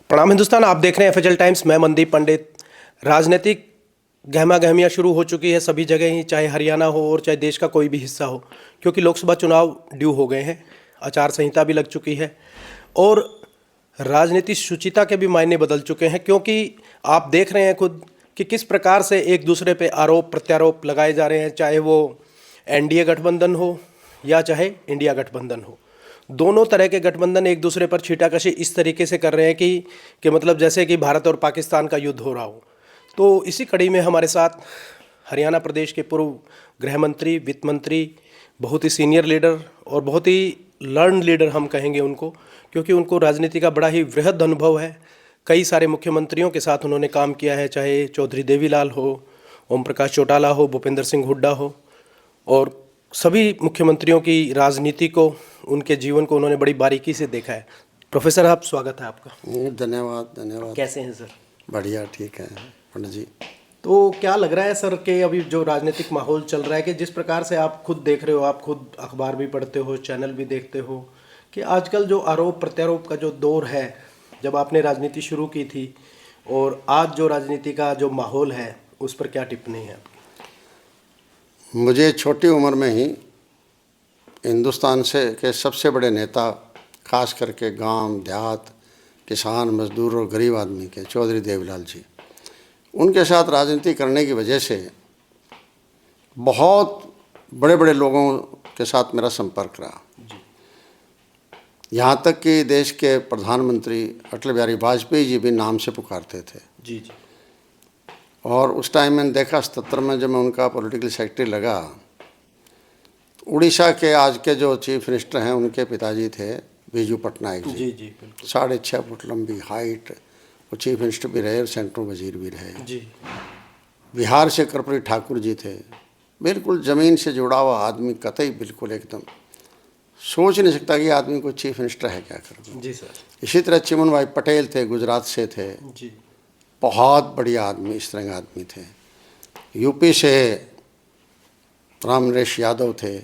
प्रणाम हिंदुस्तान, आप देख रहे हैं एफएचएल टाइम्स। मैं मनदीप पंडित। राजनीतिक गहमा गहमियाँ शुरू हो चुकी है सभी जगह ही, चाहे हरियाणा हो और चाहे देश का कोई भी हिस्सा हो, क्योंकि लोकसभा चुनाव ड्यू हो गए हैं। आचार संहिता भी लग चुकी है और राजनीति शुचिता के भी मायने बदल चुके हैं, क्योंकि आप देख रहे हैं खुद कि किस प्रकार से एक दूसरे पे आरोप प्रत्यारोप लगाए जा रहे हैं, चाहे वो एनडीए गठबंधन हो या चाहे इंडिया गठबंधन हो। दोनों तरह के गठबंधन एक दूसरे पर छींटाकशी इस तरीके से कर रहे हैं कि मतलब जैसे कि भारत और पाकिस्तान का युद्ध हो रहा हो। तो इसी कड़ी में हमारे साथ हरियाणा प्रदेश के पूर्व गृह मंत्री, वित्त मंत्री, बहुत ही सीनियर लीडर और बहुत ही लर्न लीडर हम कहेंगे उनको, क्योंकि उनको राजनीति का बड़ा ही वृहद अनुभव है। कई सारे मुख्यमंत्रियों के साथ उन्होंने काम किया है, चाहे चौधरी देवीलाल हो, ओम प्रकाश चौटाला हो, भूपेंद्र सिंह हुड्डा हो, और सभी मुख्यमंत्रियों की राजनीति को, उनके जीवन को उन्होंने बड़ी बारीकी से देखा है। प्रोफेसर आप, स्वागत है आपका। धन्यवाद धन्यवाद। कैसे हैं सर? बढ़िया, ठीक है पंडित जी। तो क्या लग रहा है सर कि अभी जो राजनीतिक माहौल चल रहा है, कि जिस प्रकार से आप खुद देख रहे हो, आप खुद अखबार भी पढ़ते हो, चैनल भी देखते हो, कि आजकल जो आरोप प्रत्यारोप का जो दौर है, जब आपने राजनीति शुरू की थी और आज जो राजनीति का जो माहौल है, उस पर क्या टिप्पणी है आपकी? मुझे छोटी उम्र में ही हिंदुस्तान के सबसे बड़े नेता, खास करके गांव देहात, किसान, मजदूर और गरीब आदमी के चौधरी देवीलाल जी, उनके साथ राजनीति करने की वजह से बहुत बड़े बड़े लोगों के साथ मेरा संपर्क रहा। यहाँ तक कि देश के प्रधानमंत्री अटल बिहारी वाजपेयी जी भी नाम से पुकारते थे। जी जी। और उस टाइम मैंने देखा 77 में जब मैं उनका पॉलिटिकल सेक्रेटरी लगा, उड़ीसा के आज के जो चीफ मिनिस्टर हैं उनके पिताजी थे बीजू पटनायक जी। जी जी, बिल्कुल। 6.5 फुट लंबी हाइट, वो चीफ मिनिस्टर भी रहे और सेंट्रल वजीर भी रहे। जी। बिहार से कर्पूरी ठाकुर जी थे, बिल्कुल ज़मीन से जुड़ा हुआ आदमी, कतई बिल्कुल एकदम सोच नहीं सकता कि आदमी को चीफ मिनिस्टर है क्या कर। जी सर। इसी तरह चिमन भाई पटेल थे, गुजरात से थे, जी। बहुत बढ़िया आदमी, इस तरह के आदमी थे। यूपी से राम नरेश यादव थे।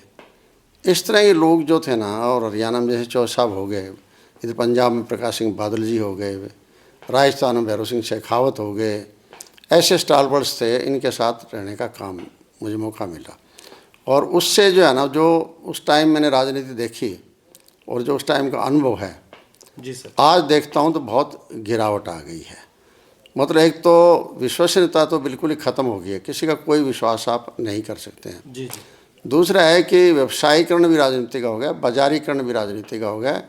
इस तरह के लोग जो थे ना, और हरियाणा में जैसे चौधरी साहब हो गए, इधर पंजाब में प्रकाश सिंह बादल जी हो गए, राजस्थान में भैरव सिंह शेखावत हो गए, ऐसे स्टालवर्ड्स थे। इनके साथ रहने का काम मुझे मौका मिला, और उससे जो है ना, जो उस टाइम मैंने राजनीति देखी और जो उस टाइम का अनुभव है, जी सर, आज देखता हूँ तो बहुत गिरावट आ गई है। मतलब एक तो विश्वसनीयता तो बिल्कुल ही ख़त्म हो गई है, किसी का कोई विश्वास आप नहीं कर सकते हैं। जी जी। दूसरा है कि व्यवसायीकरण भी राजनीति का हो गया, बाजारीकरण भी राजनीति का हो गया,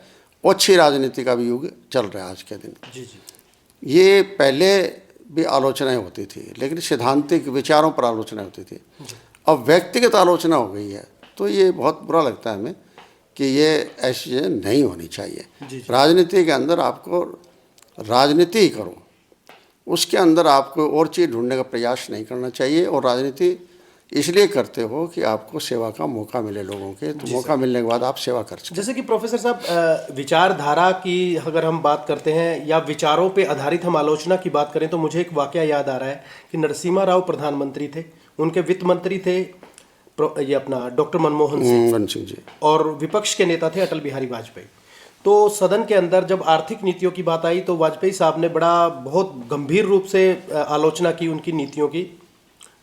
ओछी राजनीति का भी युग चल रहा है आज के दिन। जी जी। ये पहले भी आलोचनाएं होती थी, लेकिन सैद्धांतिक विचारों पर आलोचना होती थी। अब व्यक्तिगत आलोचना हो गई है, तो ये बहुत बुरा लगता है हमें कि ये ऐसी चीज़ें नहीं होनी चाहिए। राजनीति के अंदर आपको राजनीति ही करो, उसके अंदर आपको और चीज़ ढूंढने का प्रयास नहीं करना चाहिए। और राजनीति इसलिए करते हो कि आपको सेवा का मौका मिले लोगों के, तो मौका मिलने के बाद आप सेवा कर सकते। जैसे कि प्रोफेसर साहब, विचारधारा की अगर हम बात करते हैं या विचारों पे आधारित हम आलोचना की बात करें, तो मुझे एक वाकया याद आ रहा है कि नरसिम्हा राव प्रधानमंत्री थे, उनके वित्त मंत्री थे ये अपना डॉक्टर मनमोहन सिंह जी, और विपक्ष के नेता थे अटल बिहारी वाजपेयी। तो सदन के अंदर जब आर्थिक नीतियों की बात आई, तो वाजपेयी साहब ने बहुत गंभीर रूप से आलोचना की उनकी नीतियों की।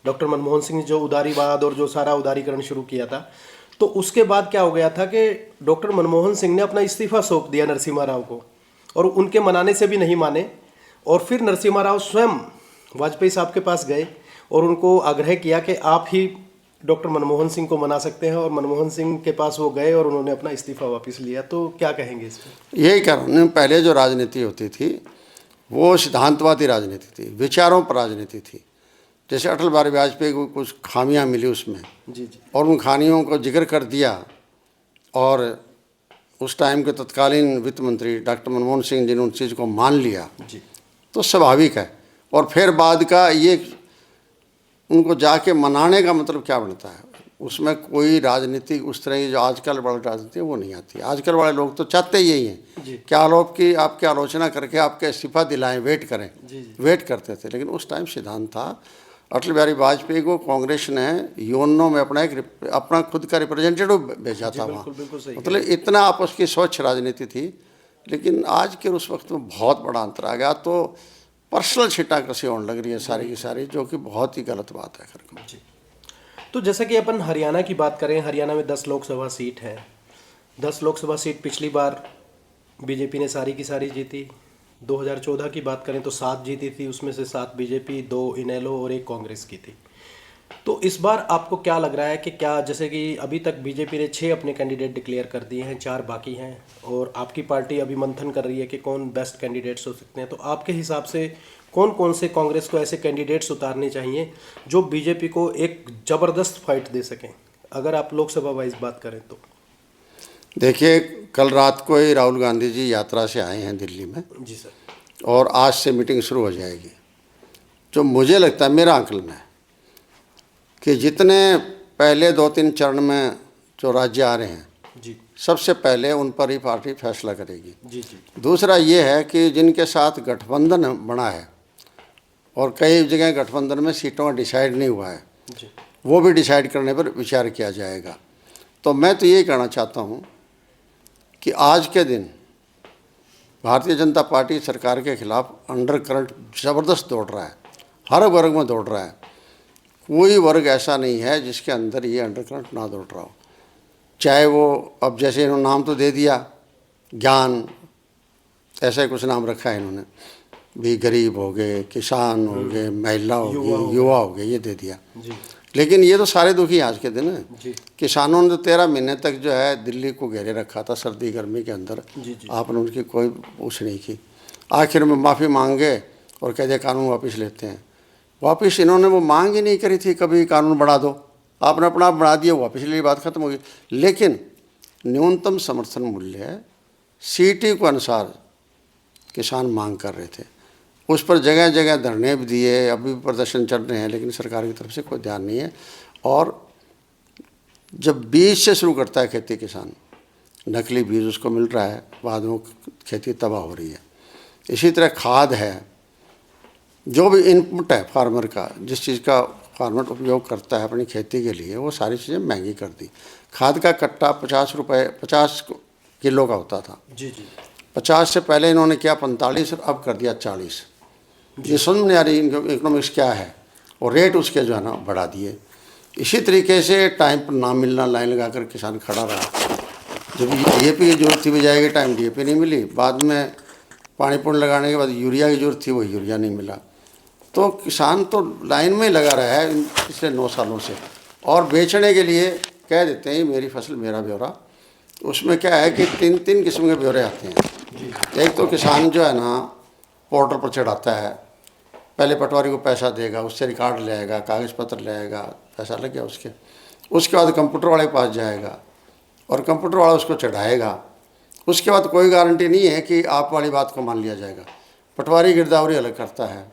डॉक्टर मनमोहन सिंह ने जो उदारीवाद और जो सारा उदारीकरण शुरू किया था, तो उसके बाद क्या हो गया था कि डॉक्टर मनमोहन सिंह ने अपना इस्तीफा सौंप दिया नरसिम्हा राव को, और उनके मनाने से भी नहीं माने। और फिर नरसिम्हा राव स्वयं वाजपेयी साहब के पास गए और उनको आग्रह किया कि आप ही डॉक्टर मनमोहन सिंह को मना सकते हैं, और मनमोहन सिंह के पास वो गए और उन्होंने अपना इस्तीफा वापस लिया। तो क्या कहेंगे इस पर? यही कारण, पहले जो राजनीति होती थी वो सिद्धांतवादी राजनीति थी, विचारों पर राजनीति थी। जैसे अटल बिहारी वाजपेयी को कुछ खामियां मिली उसमें, जी जी, और उन खामियों को जिक्र कर दिया, और उस टाइम के तत्कालीन वित्त मंत्री डॉक्टर मनमोहन सिंह जी ने उन चीज़ को मान लिया, जी, तो स्वाभाविक है। और फिर बाद का ये उनको जाके मनाने का मतलब क्या बनता है, उसमें कोई राजनीति उस तरह की जो आजकल वाली राजनीति है वो नहीं आती। आजकल वाले लोग तो चाहते यही हैं कि आरोप की आपकी आलोचना करके आपके इस्तीफा दिलाएं, वेट करें। वेट करते थे, लेकिन उस टाइम सिद्धांत था। अटल बिहारी वाजपेयी को कांग्रेस ने योनो में अपना खुद का रिप्रेजेंटेटिव भेजा था वहाँ। मतलब इतना आपस की स्वच्छ राजनीति थी लेकिन आज के उस वक्त में बहुत बड़ा अंतर आ गया। तो पर्सनल छिटाकशी होने लग रही है सारी की सारी, जो कि बहुत ही गलत बात है। जी। तो जैसे कि अपन हरियाणा की बात करें, हरियाणा में 10 लोकसभा सीट है। 10 लोकसभा सीट पिछली बार बीजेपी ने सारी की सारी जीती। 2014 की बात करें तो 7 जीती थी, उसमें से 7 बीजेपी, 2 इनेलो और 1 कांग्रेस की थी। तो इस बार आपको क्या लग रहा है कि क्या, जैसे कि अभी तक बीजेपी ने 6 अपने कैंडिडेट डिक्लेयर कर दिए हैं, 4 बाकी हैं, और आपकी पार्टी अभी मंथन कर रही है कि कौन बेस्ट कैंडिडेट्स हो सकते हैं, तो आपके हिसाब से कौन कौन से कांग्रेस को ऐसे कैंडिडेट्स उतारने चाहिए जो बीजेपी को एक ज़बरदस्त फाइट दे सकें, अगर आप लोकसभा वाइज बात करें तो? देखिए, कल रात को ही राहुल गांधी जी यात्रा से आए हैं दिल्ली में। जी सर। और आज से मीटिंग शुरू हो जाएगी। जो मुझे लगता है, मेरा आकलन है कि जितने पहले 2-3 चरण में जो राज्य आ रहे हैं जी सबसे पहले उन पर ही पार्टी फैसला करेगी। जी जी दूसरा ये है कि जिनके साथ गठबंधन बना है और कई जगह गठबंधन में सीटों का डिसाइड नहीं हुआ है, जी वो भी डिसाइड करने पर विचार किया जाएगा। तो मैं तो यही कहना चाहता हूँ कि आज के दिन भारतीय जनता पार्टी सरकार के खिलाफ अंडर करंट ज़बरदस्त दौड़ रहा है, हर वर्ग में दौड़ रहा है। कोई वर्ग ऐसा नहीं है जिसके अंदर ये अंडर करंट ना दौड़ रहा हो। चाहे वो, अब जैसे इन्होंने नाम तो दे दिया ज्ञान, ऐसा कुछ नाम रखा है इन्होंने भी, गरीब हो गए, किसान हो गए, महिला हो गई, युवा हो गए, ये दे दिया। जी लेकिन ये तो सारे दुखी आज के दिन है। जी किसानों ने तो 13 महीने तक जो है दिल्ली को घेरे रखा था सर्दी गर्मी के अंदर। जी जी आपने उनकी कोई पूछ नहीं की। आखिर में माफ़ी मांगे और कह दिया कानून वापस लेते हैं। वापस इन्होंने वो मांग ही नहीं करी थी कभी, कानून बढ़ा दो, आपने अपना आप बढ़ा दिया, वापस ले, बात खत्म हो गई। लेकिन न्यूनतम समर्थन मूल्य सीटी को अनुसार किसान मांग कर रहे थे, उस पर जगह जगह धरने भी दिए, अभी भी प्रदर्शन चल रहे हैं, लेकिन सरकार की तरफ से कोई ध्यान नहीं है। और जब बीज से शुरू करता है खेती किसान, नकली बीज उसको मिल रहा है, बाद में खेती तबाह हो रही है। इसी तरह खाद है, जो भी इनपुट है फार्मर का, जिस चीज़ का फार्मर उपयोग करता है अपनी खेती के लिए, वो सारी चीज़ें महंगी कर दी। खाद का कट्टा 50 रुपये 50 किलो का होता था। जी जी 50 से पहले इन्होंने किया 45, अब कर दिया 40। ये समझ में नहीं आ रही इकोनॉमिक्स क्या है, और रेट उसके जो है ना बढ़ा दिए। इसी तरीके से टाइम पर ना मिलना, लाइन लगाकर किसान खड़ा रहा। जब डीएपी की जरूरत थी बजाय के टाइम डीएपी नहीं मिली, बाद में पानी पुण लगाने के बाद यूरिया की जरूरत थी, वो यूरिया नहीं मिला। तो किसान तो लाइन में लगा रहा है पिछले 9 सालों से, और बेचने के लिए कह देते हैं मेरी फसल मेरा ब्यौरा। उसमें क्या है कि 3 किस्म के ब्यौरे आते हैं। एक तो किसान जो है ना पोर्टल पर चढ़ाता है, पहले पटवारी को पैसा देगा, उससे रिकॉर्ड ले आएगा, कागज़ पत्र ले आएगा, पैसा लग गया उसके बाद कंप्यूटर वाले के पास जाएगा और कंप्यूटर वाला उसको चढ़ाएगा। उसके बाद कोई गारंटी नहीं है कि आप वाली बात को मान लिया जाएगा। पटवारी गिरदावरी अलग करता है,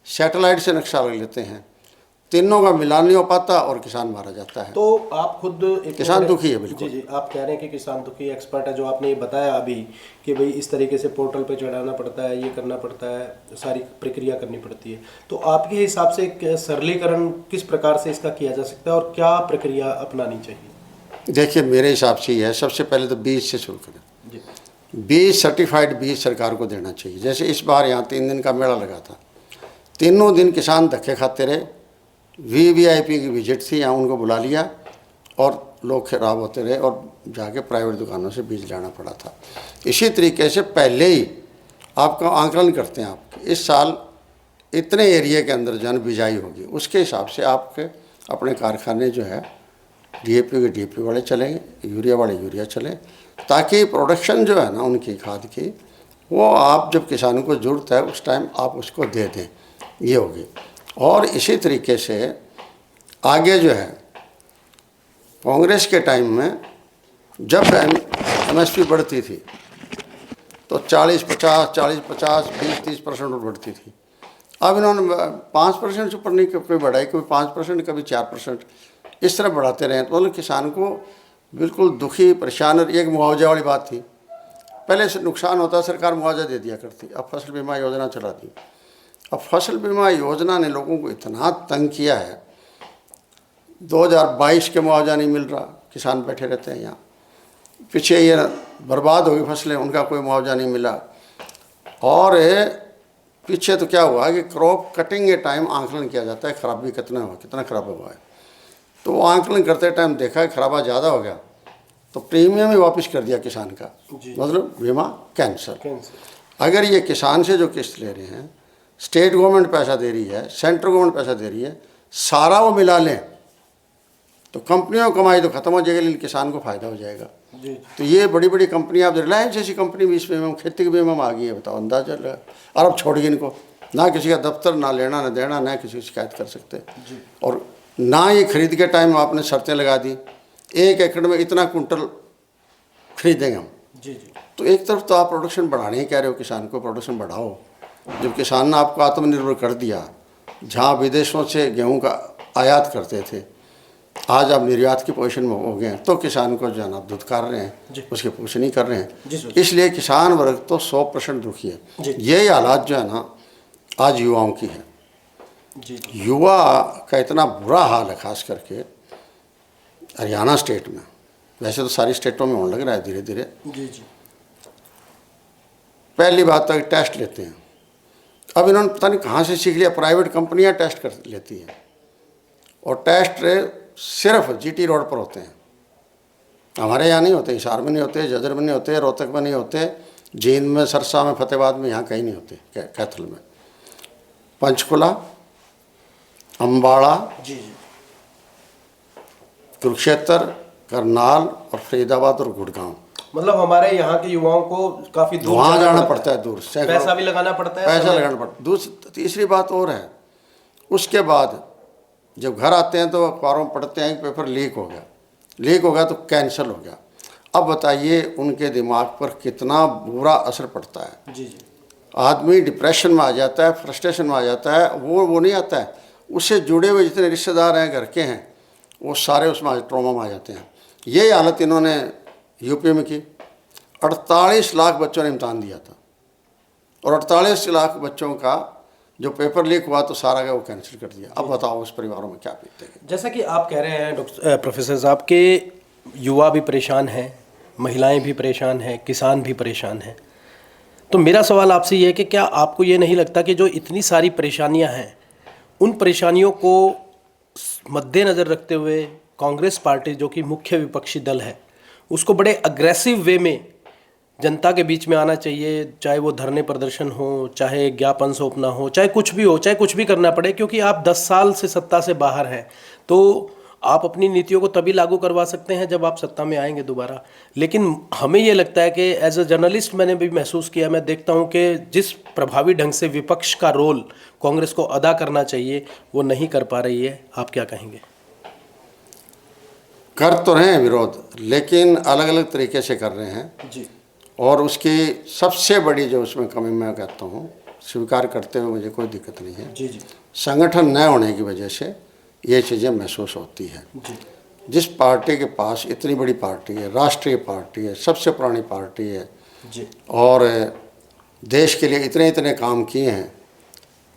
सैटेलाइट से नक्शा लग लेते हैं, तीनों का मिलान नहीं हो पाता और किसान मारा जाता है। तो आप खुद किसान दुखी है बिल्कुल। जी जी आप कह रहे हैं कि किसान दुखी, एक्सपर्ट है, जो आपने ये बताया अभी कि भाई इस तरीके से पोर्टल पे चढ़ाना पड़ता है, ये करना पड़ता है, सारी प्रक्रिया करनी पड़ती है। तो आपके हिसाब से सरलीकरण किस प्रकार से इसका किया जा सकता है और क्या प्रक्रिया अपनानी चाहिए? देखिए, मेरे हिसाब से ये है, सबसे पहले तो बीज से शुरू करें। बीज सर्टिफाइड बीज सरकार को देना चाहिए। जैसे इस बार यहाँ 3 दिन का मेला लगा था, तीनों दिन किसान धक्के खाते रहे। वीवीआईपी की विजिट थी, यहाँ उनको बुला लिया और लोग खराब होते रहे और जाके प्राइवेट दुकानों से बीज लाना पड़ा था। इसी तरीके से पहले ही आपका आंकलन करते हैं, आप इस साल इतने एरिया के अंदर जन बिजाई होगी, उसके हिसाब से आपके अपने कारखाने जो है डीएपी के डीएपी वाले चलें, यूरिया वाले यूरिया चलें, ताकि प्रोडक्शन जो है ना उनकी खाद की, वो आप जब किसानों को ज़रूरत है उस टाइम आप उसको दे दें, ये होगी। और इसी तरीके से आगे जो है कांग्रेस के टाइम में जब एमएसपी बढ़ती थी तो 40-50, 40-50, 20-30% और बढ़ती थी। अब इन्होंने 5% से ऊपर नहीं कभी बढ़ाई, कभी 5%, कभी 4%, इस तरह बढ़ाते रहे। तो मतलब किसान को बिल्कुल दुखी परेशान। और एक मुआवजा वाली बात थी, पहले से नुकसान होता सरकार मुआवजा दे दिया करती, अब फसल बीमा योजना चला दी। अब फसल बीमा योजना ने लोगों को इतना तंग किया है, 2022 के मुआवजा नहीं मिल रहा, किसान बैठे रहते हैं यहाँ। पीछे ये बर्बाद हो गई फसलें, उनका कोई मुआवजा नहीं मिला। और पीछे तो क्या हुआ कि क्रॉप कटिंग के टाइम आंकलन किया जाता है खराबी कितना खराब हुआ है। तो वो आंकलन करते टाइम देखा है खराबा ज़्यादा हो गया, तो प्रीमियम ही वापस कर दिया किसान का, मतलब बीमा कैंसिल। अगर ये किसान से जो किस्त ले रहे हैं, स्टेट गवर्नमेंट पैसा दे रही है, सेंट्रल गवर्नमेंट पैसा दे रही है, सारा वो मिला लें तो कंपनियों की कमाई तो खत्म हो जाएगी, लेकिन किसान को फायदा हो जाएगा। तो ये बड़ी बड़ी कंपनियां, अब रिलायंस जैसी कंपनी भी इस बीमा, खेती के बीमा में आ गई है, बताओ, अंदाजा लगा। अरब छोड़ गई इनको, ना किसी का दफ्तर, ना लेना ना देना, ना किसी की शिकायत कर सकते, और ना ये खरीद के टाइम आपने शर्तें लगा दी 1 एकड़ में इतना कुंटल खरीदेंगे हम। तो एक तरफ तो आप प्रोडक्शन बढ़ाने ही कह रहे हो, किसान को प्रोडक्शन बढ़ाओ। जब किसान ने आपको आत्मनिर्भर कर दिया, जहाँ विदेशों से गेहूं का आयात करते थे, आज आप निर्यात की पोजीशन में हो गए हैं, तो किसान को जो है ना धुतकार रहे हैं, उसकी पूछ नहीं कर रहे हैं। इसलिए किसान वर्ग तो 100% दुखी है। यही हालात जो है ना आज युवाओं की है। युवा का इतना बुरा हाल है, खास करके हरियाणा स्टेट में, वैसे तो सारी स्टेटों में होने लग रहा है धीरे धीरे। पहली बात तो टेस्ट लेते हैं, अब इन्होंने पता नहीं कहाँ से सीख लिया, प्राइवेट कंपनियां टेस्ट कर लेती हैं, और टेस्ट सिर्फ जीटी रोड पर होते हैं। हमारे यहाँ नहीं होते, हिसार में नहीं होते, जजर में नहीं होते, रोहतक में नहीं होते, जींद में, सरसा में, फतेहाबाद में, यहाँ कहीं नहीं होते, कैथल में। पंचकुला, अम्बाड़ा, कुरुक्षेत्र, करनाल और फरीदाबाद और गुड़गांव। मतलब हमारे यहाँ के युवाओं को काफी दूर वहाँ जाना पड़ता है, दूर से पैसा भी लगाना पड़ता है, पैसा लगाना पड़ता है। दूसरी तीसरी बात और है, उसके बाद जब घर आते हैं तो अखबारों में पढ़ते हैं कि पेपर लीक हो गया तो कैंसिल हो गया। अब बताइए उनके दिमाग पर कितना बुरा असर पड़ता है। आदमी डिप्रेशन में आ जाता है, फ्रस्ट्रेशन में आ जाता है। वो नहीं आता है, उससे जुड़े हुए जितने रिश्तेदार हैं, घर के हैं, वो सारे उसमें ट्रॉमा में आ जाते हैं। यही हालत इन्होंने यूपी में की। 48 लाख बच्चों ने इम्तहान दिया था, और 48 लाख बच्चों का जो पेपर लीक हुआ तो सारा का वो कैंसिल कर दिया। अब बताओ उस परिवारों में क्या बीतेगा। जैसा कि आप कह रहे हैं प्रोफेसर साहब के युवा भी परेशान हैं, महिलाएं भी परेशान हैं, किसान भी परेशान हैं, तो मेरा सवाल आपसे ये है कि क्या आपको ये नहीं लगता कि जो इतनी सारी परेशानियां हैं, उन परेशानियों को मद्देनज़र रखते हुए कांग्रेस पार्टी, जो कि मुख्य विपक्षी दल है, उसको बड़े अग्रेसिव वे में जनता के बीच में आना चाहिए, चाहे वो धरने प्रदर्शन हो, चाहे ज्ञापन सौंपना हो, चाहे कुछ भी हो, चाहे कुछ भी करना पड़े, क्योंकि आप 10 साल से सत्ता से बाहर हैं, तो आप अपनी नीतियों को तभी लागू करवा सकते हैं जब आप सत्ता में आएंगे दोबारा। लेकिन हमें ये लगता है कि एज अ जर्नलिस्ट मैंने भी महसूस किया, मैं देखता हूँ कि जिस प्रभावी ढंग से विपक्ष का रोल कांग्रेस को अदा करना चाहिए वो नहीं कर पा रही है। आप क्या कहेंगे? कर तो रहे हैं विरोध, लेकिन अलग अलग तरीके से कर रहे हैं जी। और उसकी सबसे बड़ी जो उसमें कमी मैं कहता हूँ, स्वीकार करते हुए मुझे कोई दिक्कत नहीं है, जी। संगठन न होने की वजह से ये चीज़ें महसूस होती हैं। जिस पार्टी के पास इतनी बड़ी पार्टी है, राष्ट्रीय पार्टी है, सबसे पुरानी पार्टी है जी, और देश के लिए इतने इतने काम किए हैं,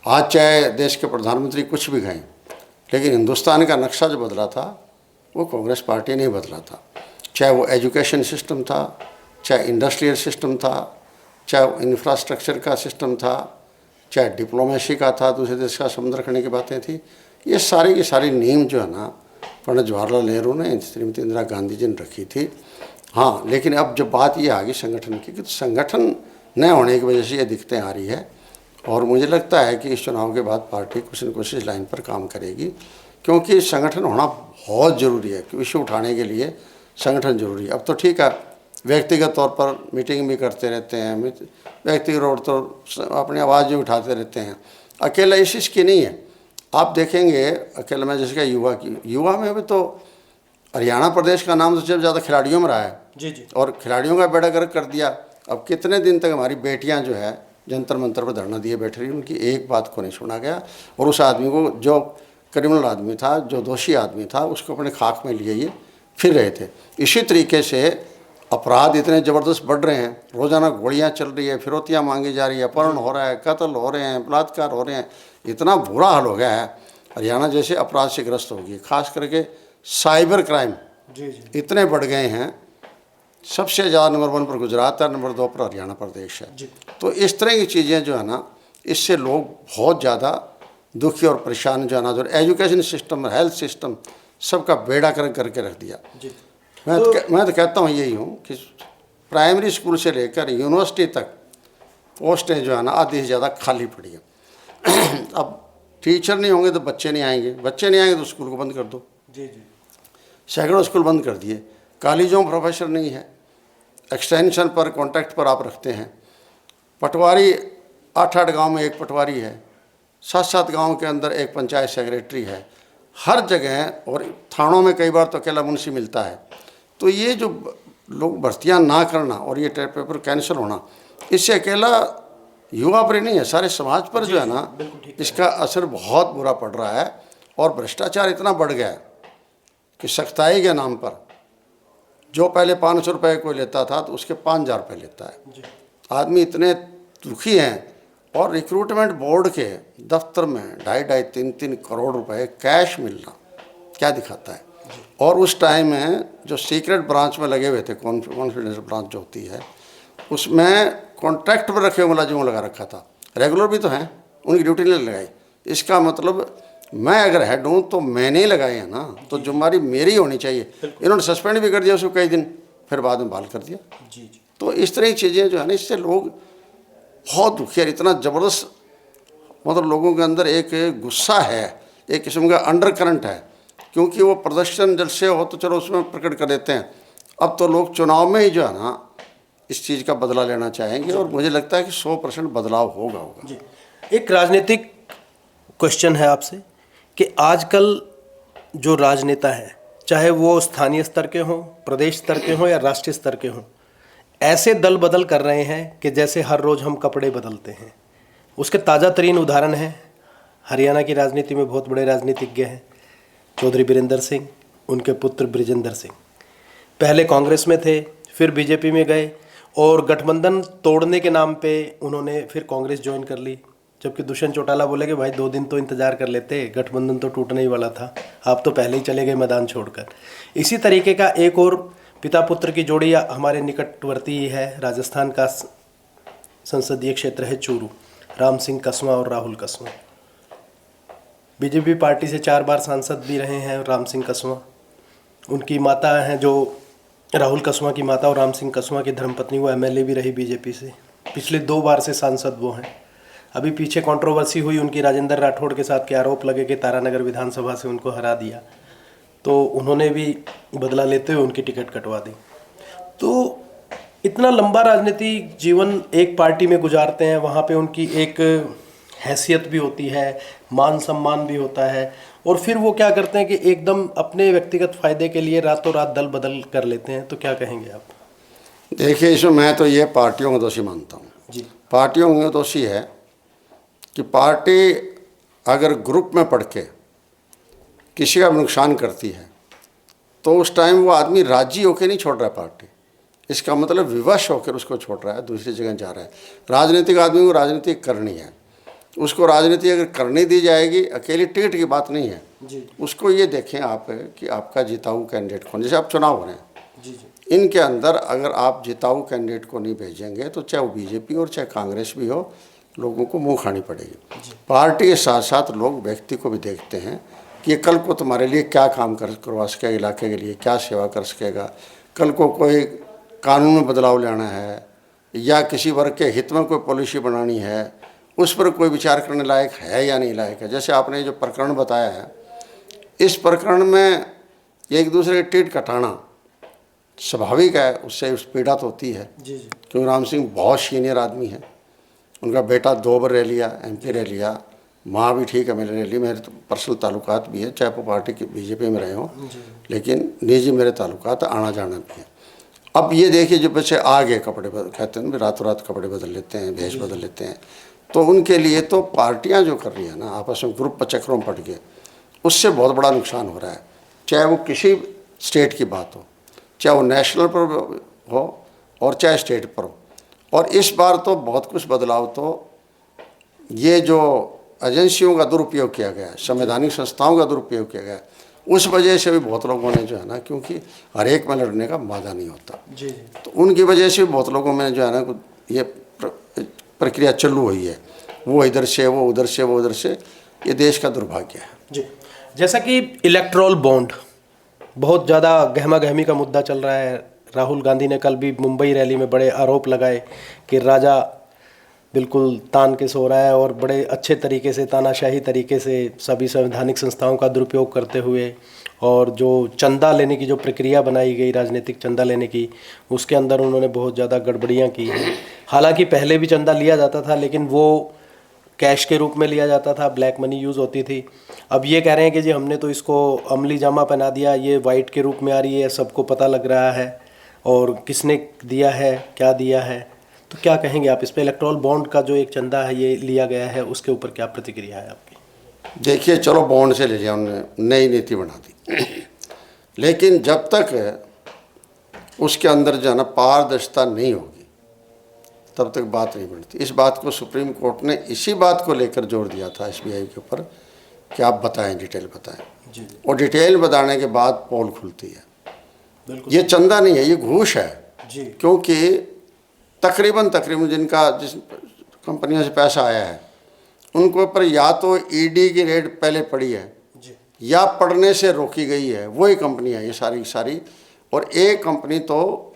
आज चाहे देश के प्रधानमंत्री कुछ भी कहें, लेकिन हिंदुस्तान का नक्शा जो बदला था वो कांग्रेस पार्टी नहीं बदला था। चाहे वो एजुकेशन सिस्टम था, चाहे इंडस्ट्रियल सिस्टम था, चाहे इंफ्रास्ट्रक्चर का सिस्टम था, चाहे डिप्लोमेसी का था, दूसरे देश का संबंध रखने की बातें थी, ये सारी की सारी नींव जो है ना पंडित जवाहरलाल नेहरू ने, श्रीमती इंदिरा गांधी जी ने रखी थी। हाँ, लेकिन अब जब बात ये आ गई संगठन की, कि तो संगठन न होने की वजह से ये दिक्कतें आ रही है, और मुझे लगता है कि इस चुनाव के बाद पार्टी कुछ न कुछ इस लाइन पर काम करेगी, क्योंकि संगठन होना बहुत ज़रूरी है कि इशू उठाने के लिए संगठन जरूरी है। अब तो ठीक है, व्यक्तिगत तौर पर मीटिंग भी करते रहते हैं, व्यक्तिगत तौर तो अपनी आवाज़ भी उठाते रहते हैं, अकेला इस चीज़ की नहीं है। आप देखेंगे अकेला में जैसे कि युवा में भी तो हरियाणा प्रदेश का नाम तो सबसे ज़्यादा खिलाड़ियों में रहा है जी, और खिलाड़ियों का बेड़ा गर्क कर दिया। अब कितने दिन तक हमारी बेटियां जो है जंतर मंतर पर धरना दिए बैठ रही, उनकी एक बात को नहीं सुना गया, और उस आदमी को, जो क्रिमिनल आदमी था, जो दोषी आदमी था, उसको अपने खाक में लिए ये फिर रहे थे। इसी तरीके से अपराध इतने ज़बरदस्त बढ़ रहे हैं, रोज़ाना गोलियां चल रही है, फिरौतियाँ मांगी जा रही है, अपहरण हो रहा है, कत्ल हो रहे हैं, बलात्कार हो रहे हैं, इतना बुरा हाल हो गया है। हरियाणा जैसे अपराध से ग्रस्त होगी, खास करके साइबर क्राइम इतने बढ़ गए हैं सबसे ज़्यादा नंबर 1 पर गुजरात है, नंबर 2 पर हरियाणा प्रदेश है। तो इस तरह की चीज़ें जो है ना, इससे लोग बहुत ज़्यादा दुखी और परेशान जो है ना, जो एजुकेशन सिस्टम, हेल्थ सिस्टम, सबका बेड़ा करके रख दिया। मैं तो कहता हूँ यही हूँ कि प्राइमरी स्कूल से लेकर यूनिवर्सिटी तक पोस्टें जो है ना आधी से ज़्यादा खाली पड़ी है। अब टीचर नहीं होंगे तो बच्चे नहीं आएंगे, बच्चे नहीं आएंगे तो स्कूल को बंद कर दो। सैकड़ों स्कूल बंद कर दिए। कॉलेजों में प्रोफेसर नहीं है, एक्सटेंशन पर कॉन्ट्रैक्ट पर आप रखते हैं। पटवारी 8-8 गांव में एक पटवारी है, 7-7 गांव के अंदर एक पंचायत सेक्रेटरी है, हर जगह। और थानों में कई बार तो अकेला मुंशी मिलता है। तो ये जो लोग भर्तियां ना करना और ये टेस्ट पेपर कैंसिल होना, इससे अकेला युवा पर ही नहीं है, सारे समाज पर जो है ना, इसका असर बहुत बुरा पड़ रहा है। और भ्रष्टाचार इतना बढ़ गया है कि सख्ताई के नाम पर जो पहले 500 रुपये कोई लेता था तो उसके 5,000 रुपये लेता है। आदमी इतने दुखी हैं। और रिक्रूटमेंट बोर्ड के दफ्तर में 2.5, 3 करोड़ रुपए कैश मिलना क्या दिखाता है। और उस टाइम में जो सीक्रेट ब्रांच में लगे हुए थे, कॉन्फिडेंशियल ब्रांच जो होती है, उसमें कॉन्ट्रैक्ट पर रखे हुए मुलाजिमों लगा रखा था। रेगुलर भी तो हैं, उनकी ड्यूटी नहीं लगाई। इसका मतलब मैं अगर हेड हूँ तो मैंने ही लगाए हैं ना, तो जिम्मेदारी मेरी होनी चाहिए। इन्होंने सस्पेंड भी कर दिया उसको कई दिन, फिर बाद में बहाल कर दिया। तो इस तरह की चीज़ें जो है ना, इससे लोग बहुत दुखी है। इतना ज़बरदस्त मतलब लोगों के अंदर एक गुस्सा है, एक किस्म का अंडर करंट है। क्योंकि वो प्रदर्शन जब से हो तो चलो उसमें प्रकट कर देते हैं। अब तो लोग चुनाव में ही जो है ना इस चीज़ का बदला लेना चाहेंगे। और मुझे लगता है कि 100% बदलाव होगा। एक राजनीतिक क्वेश्चन है आपसे कि आजकल जो राजनेता है, चाहे वो स्थानीय स्तर के हों, प्रदेश स्तर के हों या राष्ट्रीय स्तर के हों, ऐसे दल बदल कर रहे हैं कि जैसे हर रोज़ हम कपड़े बदलते हैं। उसके ताज़ा तरीन उदाहरण है, हरियाणा की राजनीति में बहुत बड़े राजनीतिज्ञ हैं चौधरी बीरेंद्र सिंह, उनके पुत्र बृजेंद्र सिंह। पहले कांग्रेस में थे, फिर बीजेपी में गए और गठबंधन तोड़ने के नाम पे उन्होंने फिर कांग्रेस ज्वाइन कर ली। जबकि दुष्यंत चौटाला बोले कि भाई 2 दिन तो इंतज़ार कर लेते, गठबंधन तो टूटने ही वाला था, आप तो पहले ही चले गए मैदान छोड़कर। इसी तरीके का एक और पिता पुत्र की जोड़ी हमारे निकटवर्ती है, राजस्थान का संसदीय क्षेत्र है चूरू, राम सिंह कस्वां और राहुल कस्वां। बीजेपी पार्टी से 4 बार सांसद भी रहे हैं राम सिंह कस्वां। उनकी माता हैं जो राहुल कस्वां की माता और राम सिंह कस्वां की धर्मपत्नी, वो एमएलए भी रही बीजेपी से। पिछले 2 बार से सांसद वो हैं। अभी पीछे कंट्रोवर्सी हुई उनकी राजेंद्र राठौड़ के साथ के आरोप लगे कि तारानगर विधानसभा से उनको हरा दिया, तो उन्होंने भी बदला लेते हुए उनकी टिकट कटवा दी। तो इतना लंबा राजनीतिक जीवन एक पार्टी में गुजारते हैं, वहाँ पे उनकी एक हैसियत भी होती है, मान सम्मान भी होता है, और फिर वो क्या करते हैं कि एकदम अपने व्यक्तिगत फायदे के लिए रातों रात दल बदल कर लेते हैं। तो क्या कहेंगे आप? देखिए, इसमें मैं तो ये पार्टियों का दोषी मानता हूँ जी। पार्टियों का दोषी है कि पार्टी अगर ग्रुप में पढ़ के किसी का नुकसान करती है तो उस टाइम वो आदमी राजी होकर नहीं छोड़ रहा है पार्टी, इसका मतलब विवश होकर उसको छोड़ रहा है, दूसरी जगह जा रहा है। राजनीतिक आदमी को राजनीति करनी है, उसको राजनीति अगर करनी दी जाएगी, अकेली टिकट की बात नहीं है जी। उसको ये देखें आप कि आपका जिताऊ कैंडिडेट कौन, जैसे आप चुनाव हो रहे हैं जी। इनके अंदर अगर आप जिताऊ कैंडिडेट को नहीं भेजेंगे तो चाहे वो बीजेपी और चाहे कांग्रेस भी हो, लोगों को मुंह खानी पड़ेगी। पार्टी के साथ साथ लोग व्यक्ति को भी देखते हैं कि कल को तुम्हारे लिए क्या काम करवा सकेगा, इलाके के लिए क्या सेवा कर सकेगा, कल को कोई कानून में बदलाव लाना है या किसी वर्ग के हित में कोई पॉलिसी बनानी है, उस पर कोई विचार करने लायक है या नहीं लायक है। जैसे आपने जो प्रकरण बताया है, इस प्रकरण में एक दूसरे के टीट कटाना स्वाभाविक है, उससे पीड़ा तो होती है जी। क्योंकि राम सिंह बहुत सीनियर आदमी है, उनका बेटा 2 बार रह लिया, MP रह लिया, माँ भी ठीक है मेरे रह ली, मेरे तो पर्सनल ताल्लुकात भी है, चाहे वो पार्टी की बीजेपी में रहे हों, लेकिन निजी मेरे ताल्लुकात आना जाना भी है। अब ये देखिए जो बच्चे आ गए कपड़े कहते हैं रातों रात कपड़े बदल लेते हैं, भेष बदल लेते हैं, तो उनके लिए तो पार्टियां जो कर रही है ना आपस में ग्रुप चक्रों में पड़ के, उससे बहुत बड़ा नुकसान हो रहा है। चाहे वो किसी स्टेट की बात हो, चाहे वो नेशनल पर हो और चाहे स्टेट पर हो। और इस बार तो बहुत कुछ बदलाव, तो ये जो एजेंसियों का दुरुपयोग किया गया है, संवैधानिक संस्थाओं का दुरुपयोग किया गया है, उस वजह से भी बहुत लोगों ने जो है ना, क्योंकि हर एक में लड़ने का वादा नहीं होता, जी जी तो उनकी वजह से भी बहुत लोगों में जो है ना ये प्रक्रिया चालू हुई है, वो इधर से वो उधर से वो उधर से। ये देश का दुर्भाग्य है जी। जैसा कि इलेक्ट्रोल बॉन्ड बहुत ज़्यादा गहमा गहमी का मुद्दा चल रहा है। राहुल गांधी ने कल भी मुंबई रैली में बड़े आरोप लगाए कि राजा बिल्कुल तान के सो रहा है और बड़े अच्छे तरीके से, तानाशाही तरीके से सभी संवैधानिक संस्थाओं का दुरुपयोग करते हुए, और जो चंदा लेने की जो प्रक्रिया बनाई गई, राजनीतिक चंदा लेने की, उसके अंदर उन्होंने बहुत ज़्यादा गड़बड़ियाँ की हैं। हालांकि पहले भी चंदा लिया जाता था, लेकिन वो कैश के रूप में लिया जाता था, ब्लैक मनी यूज़ होती थी। अब ये कह रहे हैं कि जी हमने तो इसको अमली जामा पहना दिया, ये वाइट के रूप में आ रही है, सबको पता लग रहा है और किसने दिया है, क्या दिया है। तो क्या कहेंगे आप इस पे? इलेक्ट्रोल बॉन्ड का जो एक चंदा है ये लिया गया है, उसके ऊपर क्या प्रतिक्रिया है आपकी? देखिए, चलो बॉन्ड से ले लिया, उन्होंने नई नीति बना दी, लेकिन जब तक उसके अंदर जो है ना पारदर्शिता नहीं होगी तब तक बात नहीं बनती। इस बात को सुप्रीम कोर्ट ने इसी बात को लेकर जोर दिया था SBI के ऊपर कि आप बताएं, डिटेल बताएं जी। और डिटेल बताने के बाद पोल खुलती है। बिल्कुल। ये चंदा नहीं है, ये घूस है जी। क्योंकि तकरीबन जिनका जिस कंपनियों से पैसा आया है उनके ऊपर या तो ED की रेड पहले पड़ी है जी। या पढ़ने से रोकी गई है, वही कंपनी है ये सारी की सारी। और एक कंपनी तो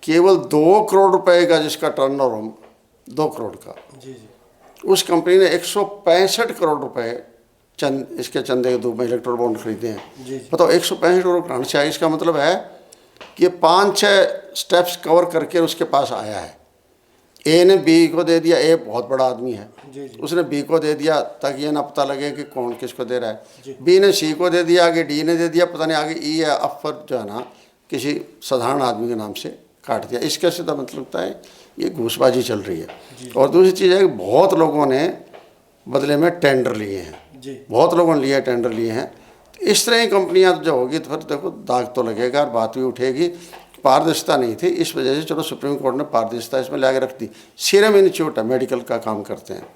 केवल 2 करोड़ रुपए का जिसका टर्नओवर 2 करोड़ का, जी जी। उस कंपनी ने 165 करोड़ रुपए इसके चंदे के रूप में इलेक्ट्रोल बॉन्ड खरीदे हैं। जी जी। बताओ 165 करोड़ कहाँ से आए? इसका मतलब है कि ये 5-6 स्टेप्स कवर करके उसके पास आया है। A ने B को दे दिया, A बहुत बड़ा आदमी है, जी जी। उसने B को दे दिया ताकि ये ना पता लगे कि कौन किसको दे रहा जी। है। B ने C को दे दिया, आगे D ने दे दिया, पता नहीं आगे E या अफर जो है ना किसी साधारण आदमी के नाम से काट दिया। इसके से तो मतलब लगता है ये घूसबाजी चल रही है। और दूसरी चीज़ है कि बहुत लोगों ने बदले में टेंडर लिए हैं, बहुत लोगों ने लिए टेंडर लिए हैं। तो इस तरह की कंपनियां जो होगी तो फिर देखो दाग तो लगेगा और बात भी उठेगी। पारदर्शिता नहीं थी, इस वजह से चलो सुप्रीम कोर्ट ने पारदर्शिता इसमें ला के रख दी। सीरम इंस्टीट्यूट है, मेडिकल का काम करते हैं,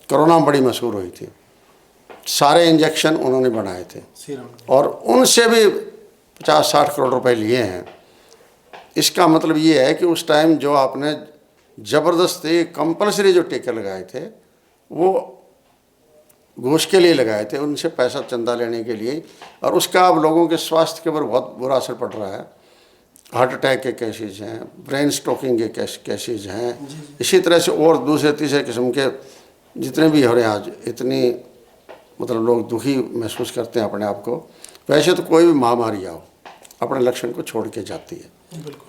कोरोना में बड़ी मशहूर हुई थी, सारे इंजेक्शन उन्होंने बनाए थे और उनसे भी 50-60 करोड़ रुपए लिए हैं। इसका मतलब ये है कि उस टाइम जो आपने ज़बरदस्ती कंपलसरी जो टीके लगाए थे वो घूस के लिए लगाए थे, उनसे पैसा चंदा लेने के लिए, और उसका अब लोगों के स्वास्थ्य के ऊपर बहुत बुरा असर पड़ रहा है। हार्ट अटैक के केसेज हैं, ब्रेन स्ट्रोकिंग के केसेज हैं, इसी तरह से और दूसरे तीसरे किस्म के जितने भी हो रहे हैं आज, इतनी मतलब लोग दुखी महसूस करते हैं अपने आप को। वैसे तो कोई भी महामारी आओ अपने लक्षण को छोड़ के जाती है,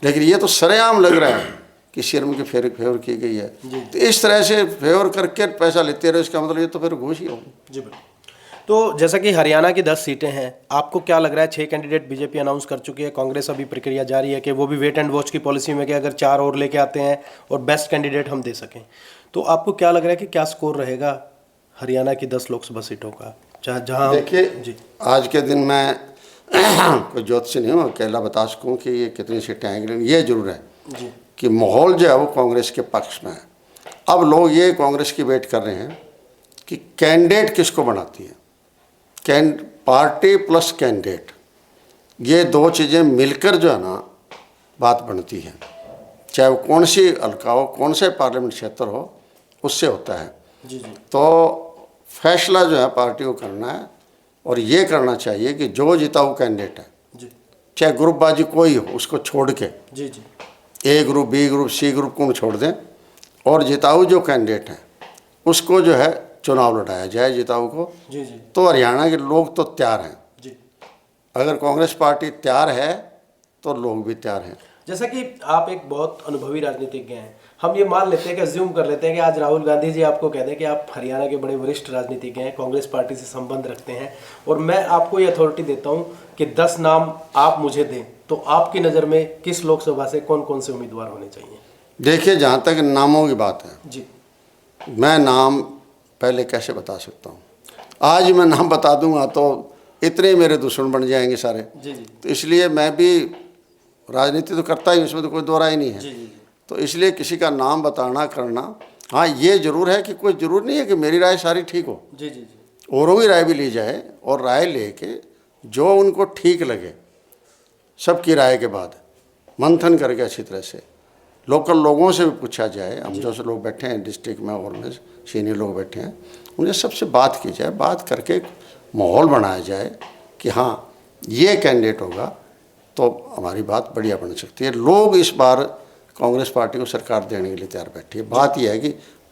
लेकिन ये तो सरेआम लग रहा है कि सीरम की फेवर की गई है। तो इस तरह से फेवर करके पैसा लेते रहे, इसका मतलब ये तो फिर घूस ही होगी। जी बिल्कुल। तो जैसा कि हरियाणा की 10 सीटें हैं, आपको क्या लग रहा है? 6 कैंडिडेट बीजेपी अनाउंस कर चुकी है, कांग्रेस अभी प्रक्रिया जारी है कि वो भी वेट एंड वॉच की पॉलिसी में कि अगर 4 और लेके आते हैं और बेस्ट कैंडिडेट हम दे सकें। तो आपको क्या लग रहा है कि क्या स्कोर रहेगा हरियाणा की 10 लोकसभा सीटों का? जहाँ देखिए जी, आज के दिन मैं कोई ज्योतिषी नहीं हूँ, अकेला बता सकूँ कि ये कितनी सीटें आएंगी। ये जरूर है जी, कि माहौल जो है वो कांग्रेस के पक्ष में है। अब लोग ये कांग्रेस की वेट कर रहे हैं कि कैंडिडेट किसको बनाती है, पार्टी प्लस कैंडिडेट, ये 2 चीज़ें मिलकर जो है ना बात बनती है। चाहे वो कौन सी हल्का हो, कौन से पार्लियामेंट क्षेत्र हो, उससे होता है। जी जी, तो फैसला जो है पार्टी को करना है और ये करना चाहिए कि जो जीता वो कैंडिडेट है, जी, चाहे ग्रुपबाजी कोई हो उसको छोड़ के, जी, जी, A group, B group, C group को छोड़ दें और जिताऊ जो कैंडिडेट है उसको जो है चुनाव लड़ाया जाए जिताऊ को। जी, जी, तो हरियाणा के लोग तो तैयार हैं, जी। अगर कांग्रेस पार्टी तैयार है तो लोग भी तैयार हैं। जैसा कि आप एक बहुत अनुभवी राजनीतिज्ञ हैं, हम ये मान लेते हैं कि अज्यूम कर लेते हैं कि आज राहुल गांधी जी आपको कह दें कि आप हरियाणा के बड़े वरिष्ठ राजनीतिज्ञ हैं, कांग्रेस पार्टी से संबंध रखते हैं, और मैं आपको ये अथॉरिटी देता हूं कि 10 नाम आप मुझे दें, तो आपकी नज़र में किस लोकसभा से कौन कौन से उम्मीदवार होने चाहिए? देखिए, जहाँ तक नामों की बात है, जी, मैं नाम पहले कैसे बता सकता हूँ? आज मैं नाम बता दूंगा तो इतने मेरे दुश्मन बन जाएंगे सारे। जी, जी, तो इसलिए मैं भी राजनीति तो करता ही, उसमें तो कोई दो राय नहीं है। जी, जी, तो इसलिए किसी का नाम बताना करना, हाँ ये जरूर है कि कोई जरूर नहीं है कि मेरी राय सारी ठीक हो, जी, जी, जी, औरों की राय भी ली जाए और राय लेके जो उनको ठीक लगे, सबकी राय के बाद मंथन करके अच्छी तरह से लोकल लोगों से भी पूछा जाए। हम जो से लोग बैठे हैं डिस्ट्रिक्ट में और में सीनियर लोग बैठे हैं, उनसे सबसे बात की जाए, बात करके एक माहौल बनाया जाए कि हाँ ये कैंडिडेट होगा तो हमारी बात बढ़िया बन सकती है। लोग इस बार कांग्रेस पार्टी को सरकार देने के लिए तैयार बैठी है। बात यह है कि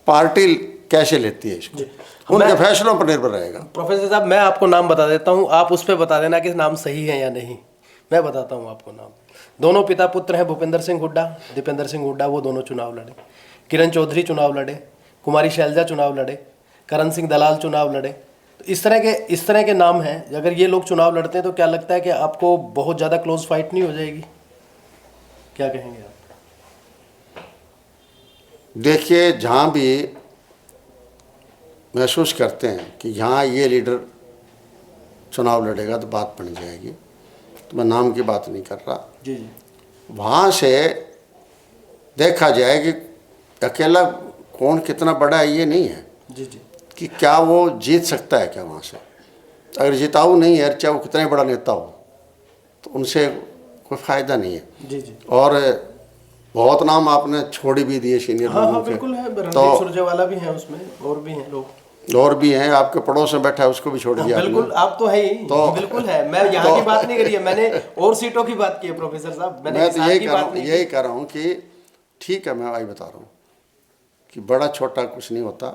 पार्टी कैसे लेती है इसको, उनके फैसलों पर निर्भर रहेगा। प्रोफेसर साहब, मैं आपको नाम बता देता हूँ, आप उस पर बता देना कि नाम सही है या नहीं। मैं बताता हूँ आपको नाम। दोनों पिता पुत्र हैं, भूपेंद्र सिंह हुड्डा, दीपेंद्र सिंह हुड्डा, वो दोनों चुनाव लड़े। किरण चौधरी चुनाव लड़े, कुमारी शैलजा चुनाव लड़े, करण सिंह दलाल चुनाव लड़े। तो इस तरह के नाम हैं। अगर ये लोग चुनाव लड़ते हैं तो क्या लगता है कि आपको बहुत ज़्यादा क्लोज फाइट नहीं हो जाएगी? क्या कहेंगे आप? देखिए, जहाँ भी महसूस करते हैं कि यहाँ ये लीडर चुनाव लड़ेगा तो बात बन जाएगी, तो मैं नाम की बात नहीं कर रहा जी जी। वहाँ से देखा जाए कि अकेला कौन कितना बड़ा है ये नहीं है जी जी। कि क्या वो जीत सकता है क्या वहाँ से। अगर जिताऊ नहीं है, चाहे वो कितने बड़ा नेता हो, तो उनसे कोई फ़ायदा नहीं है। जी जी। और बहुत नाम आपने छोड़ भी दिए सीनियर हाँ लोगों हाँ के। बिल्कुल है, रणदीप तो सुरजेवाला भी है उसमें, और भी हैं लोग। और भी हैं, आपके पड़ोस में बैठा है उसको भी छोड़ दिया आपने। बिल्कुल, आप तो है ही। तो बिल्कुल है। मैं यहाँ की बात नहीं करी है, मैंने और सीटों की बात की है प्रोफेसर साहब। मैंने मैं तो हिसार की बात नहीं यही कह रहा हूँ कि ठीक है, मैं वही बता रहा हूँ कि बड़ा छोटा कुछ नहीं होता,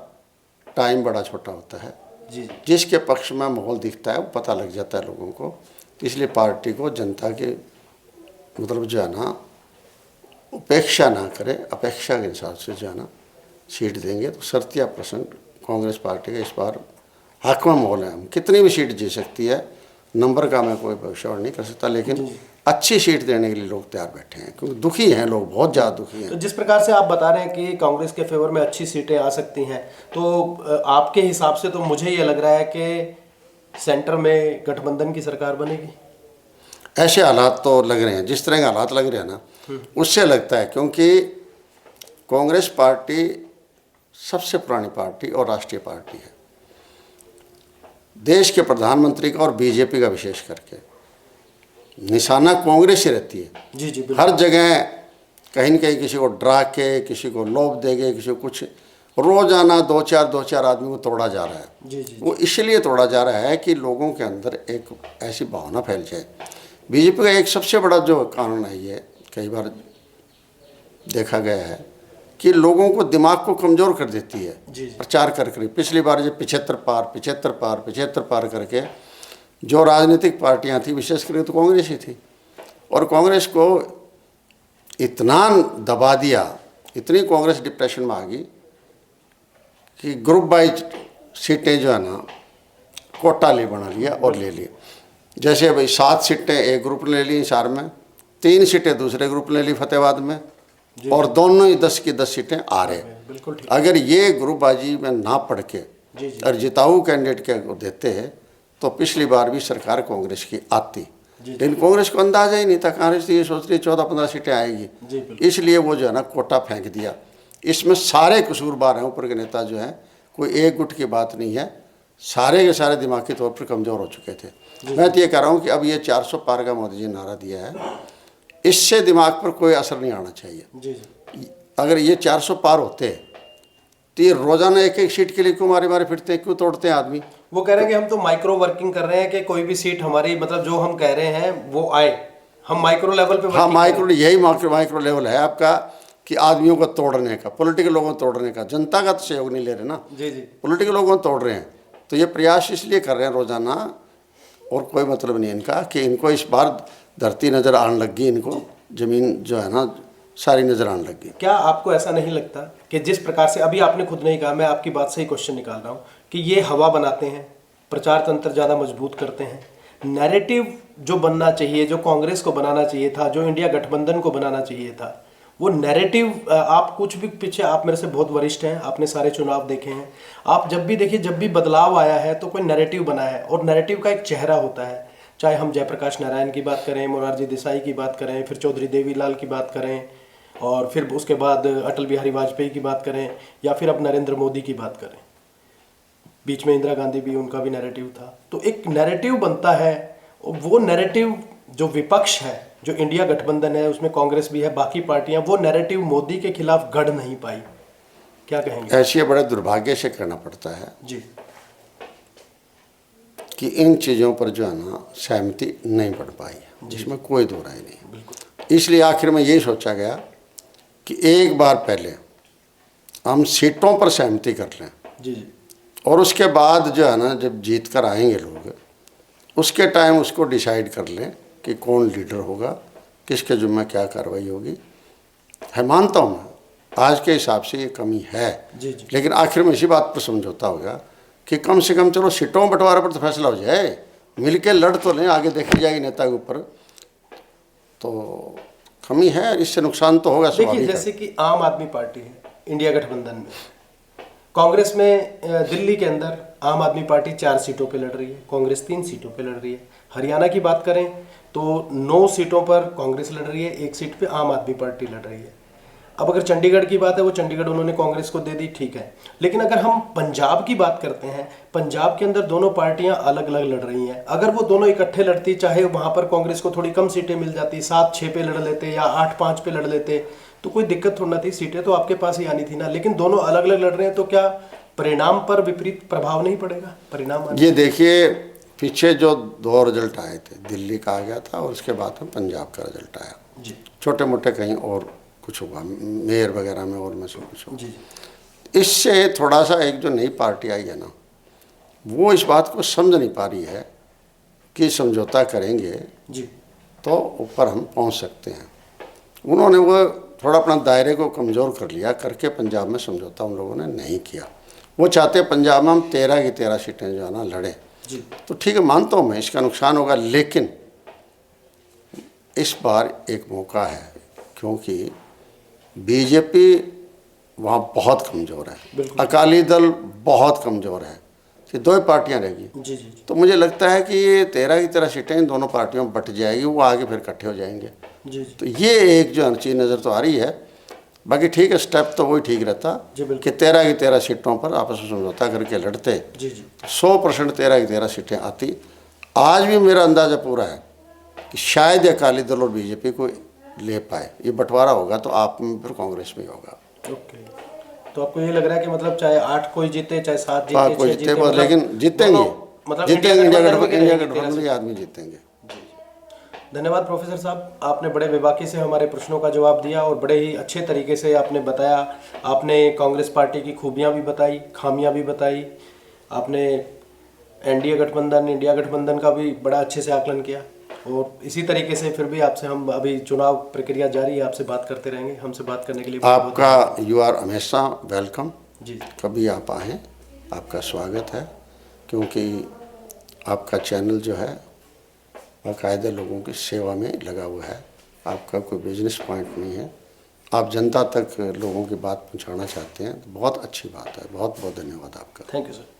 टाइम बड़ा छोटा होता है। जी जी। जिसके पक्ष में माहौल दिखता है वो पता लग जाता है लोगों को। इसलिए पार्टी को जनता के मतलब जो है ना उपेक्षा ना करे, अपेक्षा के हिसाब से जो है ना सीट देंगे तो 70% कांग्रेस पार्टी का इस बार हक में माहौल है। हम कितनी भी सीट जीत सकती है, नंबर का मैं कोई भविष्यवाणी नहीं कर सकता, लेकिन अच्छी सीट देने के लिए लोग तैयार बैठे हैं, क्योंकि दुखी हैं लोग, बहुत ज़्यादा दुखी हैं। तो जिस प्रकार से आप बता रहे हैं कि कांग्रेस के फेवर में अच्छी सीटें आ सकती हैं, तो आपके हिसाब से तो मुझे ये लग रहा है कि सेंटर में गठबंधन की सरकार बनेगी। ऐसे हालात तो लग रहे हैं, जिस तरह के हालात लग रहे हैं ना, उससे लगता है, क्योंकि कांग्रेस पार्टी सबसे पुरानी पार्टी और राष्ट्रीय पार्टी है। देश के प्रधानमंत्री का और बीजेपी का विशेष करके निशाना कांग्रेस ही रहती है। जी जी। हर जगह कहीं न कहीं किसी को डरा के, किसी को लोभ देके, किसी को कुछ, रोजाना दो चार आदमी को तोड़ा जा रहा है। जी जी। वो इसलिए तोड़ा जा रहा है कि लोगों के अंदर एक ऐसी भावना फैल जाए। बीजेपी का एक सबसे बड़ा जो कानून है, ये कई बार देखा गया है कि लोगों को दिमाग को कमज़ोर कर देती है। जी जी। प्रचार कर पिछली बार जो 75 पार करके जो राजनीतिक पार्टियां थी, विशेष करके तो कांग्रेस ही थी, और कांग्रेस को इतना दबा दिया, इतनी कांग्रेस डिप्रेशन में आ गई कि ग्रुप वाइज सीटें जो है ना कोटा बना लिया और ले ली। जैसे भाई 7 सीटें एक ग्रुप ने ले ली हिसार में, 3 सीटें दूसरे ग्रुप ने ले ली फतेहाबाद में, और दोनों ही 10 की 10 सीटें आ रहे। बिल्कुल ठीक। अगर ये ग्रुपबाजी में ना पढ़ के जी जी। और जिताऊ कैंडिडेट के को देते हैं तो पिछली बार भी सरकार कांग्रेस की आती, लेकिन कांग्रेस को अंदाजा ही नहीं था। कांग्रेस तो ये सोच रही 14-15 सीटें आएगी, इसलिए वो जो है ना कोटा फेंक दिया। इसमें सारे कसूरवार हैं, ऊपर के नेता जो हैं, कोई एक गुट की बात नहीं है, सारे के सारे दिमागी तौर पर कमज़ोर हो चुके थे। मैं तो ये कह रहा हूँ कि अब ये 400 पार का मोदी जी ने नारा दिया है, इससे दिमाग पर कोई असर नहीं आना चाहिए। जी जी। अगर ये 400 पार होते तो ये रोजाना एक सीट के लिए क्यों मारे फिरते हैं, क्यों तोड़ते हैं आदमी। वो कह रहे हैं कि हम तो माइक्रो वर्किंग कर रहे हैं कि कोई भी सीट हमारी, मतलब जो हम कह रहे हैं वो आए, हम माइक्रो लेवल पे। हाँ, यही माइक्रो लेवल है आपका, कि आदमियों को तोड़ने का, पॉलिटिकल लोगों को तोड़ने का। जनता का तो सहयोग नहीं ले रहे ना, जी जी। पॉलिटिकल लोगों को तोड़ रहे हैं। तो ये प्रयास इसलिए कर रहे हैं रोजाना, और कोई मतलब नहीं इनका, कि इनको इस बार धरती नज़र आने लग गई, इनको ज़मीन जो है ना सारी नज़र आने लग गई। क्या आपको ऐसा नहीं लगता कि जिस प्रकार से अभी आपने खुद नहीं कहा, मैं आपकी बात से ही क्वेश्चन निकाल रहा हूँ, कि ये हवा बनाते हैं, प्रचार तंत्र ज़्यादा मजबूत करते हैं, नैरेटिव जो बनना चाहिए, जो कांग्रेस को बनाना चाहिए था, जो इंडिया गठबंधन को बनाना चाहिए था, वो नैरेटिव, आप कुछ भी पीछे, आप मेरे से बहुत वरिष्ठ हैं, आपने सारे चुनाव देखे हैं, आप जब भी देखिए, जब भी बदलाव आया है तो कोई नैरेटिव बना है, और नैरेटिव का एक चेहरा होता है। चाहे हम जयप्रकाश नारायण की बात करें, मोरारजी देसाई की बात करें, फिर चौधरी देवीलाल की बात करें, और फिर उसके बाद अटल बिहारी वाजपेयी की बात करें, या फिर अब नरेंद्र मोदी की बात करें, बीच में इंदिरा गांधी भी, उनका भी नैरेटिव था। तो एक नैरेटिव बनता है, वो नैरेटिव जो विपक्ष है, जो इंडिया गठबंधन है, उसमें कांग्रेस भी है, बाकी पार्टियां, वो नैरेटिव मोदी के खिलाफ गढ़ नहीं पाई, क्या कहेंगे? ऐसे बड़े दुर्भाग्य से करना पड़ता है जी कि इन चीज़ों पर जो है ना सहमति नहीं बढ़ पाई है, जिसमें कोई दो राय नहीं। इसलिए आखिर में यही सोचा गया कि एक बार पहले हम सीटों पर सहमति कर लें, जी जी और उसके बाद जो है ना जब जीत कर आएंगे लोग, उसके टाइम उसको डिसाइड कर लें कि कौन लीडर होगा, किसके जुम्मे क्या कार्रवाई होगी। है मानता हूँ मैं आज के हिसाब से ये कमी है, जी जी लेकिन आखिर में इसी बात पर समझौता होगा कि कम से कम चलो सीटों बंटवारे पर तो फैसला हो जाए, मिल के लड़ तो लें, आगे देखी जाएगी नेता के ऊपर। तो कमी है, इससे नुकसान तो होगा देखिए, स्वाभाविक है। जैसे कि आम आदमी पार्टी है इंडिया गठबंधन में, कांग्रेस में दिल्ली के अंदर आम आदमी पार्टी 4 सीटों पे लड़ रही है, कांग्रेस 3 सीटों पे लड़ रही है। हरियाणा की बात करें तो 9 सीटों पर कांग्रेस लड़ रही है, 1 सीट पे आम आदमी पार्टी लड़ रही है। अब अगर चंडीगढ़ की बात है, वो चंडीगढ़ उन्होंने कांग्रेस को दे दी, ठीक है। लेकिन अगर हम पंजाब की बात करते हैं, पंजाब के अंदर दोनों पार्टियां अलग अलग लड़ रही हैं। अगर वो दोनों इकट्ठे लड़ती, चाहे वहां पर कांग्रेस को थोड़ी कम सीटें मिल जाती, 7-6 पे लड़ लेते या 8-5 पे लड़ लेते, तो कोई दिक्कत थोड़ी ना थी, सीटें तो आपके पास ही आनी थी ना। लेकिन दोनों अलग अलग लड़ रहे हैं, तो क्या परिणाम पर विपरीत प्रभाव नहीं पड़ेगा? परिणाम ये देखिए, पीछे जो 2 रिजल्ट आए थे, दिल्ली का आ गया था और उसके बाद में पंजाब का रिजल्ट आया। जी छोटे मोटे कहीं और कुछ हुआ, मेयर वगैरह में और में से कुछ हुआ। जी इससे थोड़ा सा एक जो नई पार्टी आई है ना, वो इस बात को समझ नहीं पा रही है कि समझौता करेंगे जी तो ऊपर हम पहुंच सकते हैं। उन्होंने वो थोड़ा अपना दायरे को कमज़ोर कर लिया, करके पंजाब में समझौता उन लोगों ने नहीं किया। वो चाहते पंजाब में हम 13 की 13 सीटें जो है ना लड़ें। जी तो ठीक है, मानता हूँ मैं इसका नुकसान होगा, लेकिन इस बार एक मौका है, क्योंकि बीजेपी वहाँ बहुत कमज़ोर है, बिल्कुल। अकाली दल बहुत कमज़ोर है, ये 2 ही पार्टियाँ रहेगी। जी जी तो मुझे लगता है कि ये 13 की 13 सीटें इन दोनों पार्टियों में बट जाएगी, वो आगे फिर इकट्ठे हो जाएंगे। जी जी तो ये एक जो चीज़ नज़र तो आ रही है। बाकी ठीक है, स्टेप तो वही ठीक रहता जी, बिल्कुल। कि 13 की 13 सीटों पर आपस में समझौता करके लड़ते, जी जी 100% 13 की 13 सीटें आती। आज भी मेरा अंदाज़ा पूरा है कि शायद अकाली दल और बीजेपी को ले पाए। ये बंटवारा होगा तो आप में फिर कांग्रेस में ही होगा। ओके। तो आपको ये लग रहा है कि मतलब चाहे 8 कोई जीते, चाहे 7 जीते, आप कोई 6 जीते, जीते, लेकिन जीतेंगे, मतलब जीतेंगे। इंडिया गठबंधन गठबंधन के आदमी जीतेंगे। धन्यवाद प्रोफेसर साहब, आपने बड़े बेबाकी से हमारे प्रश्नों का जवाब दिया और बड़े ही अच्छे तरीके से आपने बताया। आपने कांग्रेस पार्टी की खूबियां भी बताई, खामियां भी बताई। आपने एनडीए गठबंधन, इंडिया गठबंधन का भी बड़ा अच्छे से आकलन किया। और इसी तरीके से फिर भी आपसे हम अभी चुनाव प्रक्रिया जारी है, आपसे बात करते रहेंगे। हमसे बात करने के लिए बहुत-बहुत आपका यू आर हमेशा वेलकम। जी कभी आप आएँ, आपका स्वागत है, क्योंकि आपका चैनल जो है बाकायदा लोगों की सेवा में लगा हुआ है। आपका कोई बिजनेस पॉइंट नहीं है, आप जनता तक लोगों की बात पहुंचाना चाहते हैं, तो बहुत अच्छी बात है। बहुत बहुत धन्यवाद आपका। Thank you sir.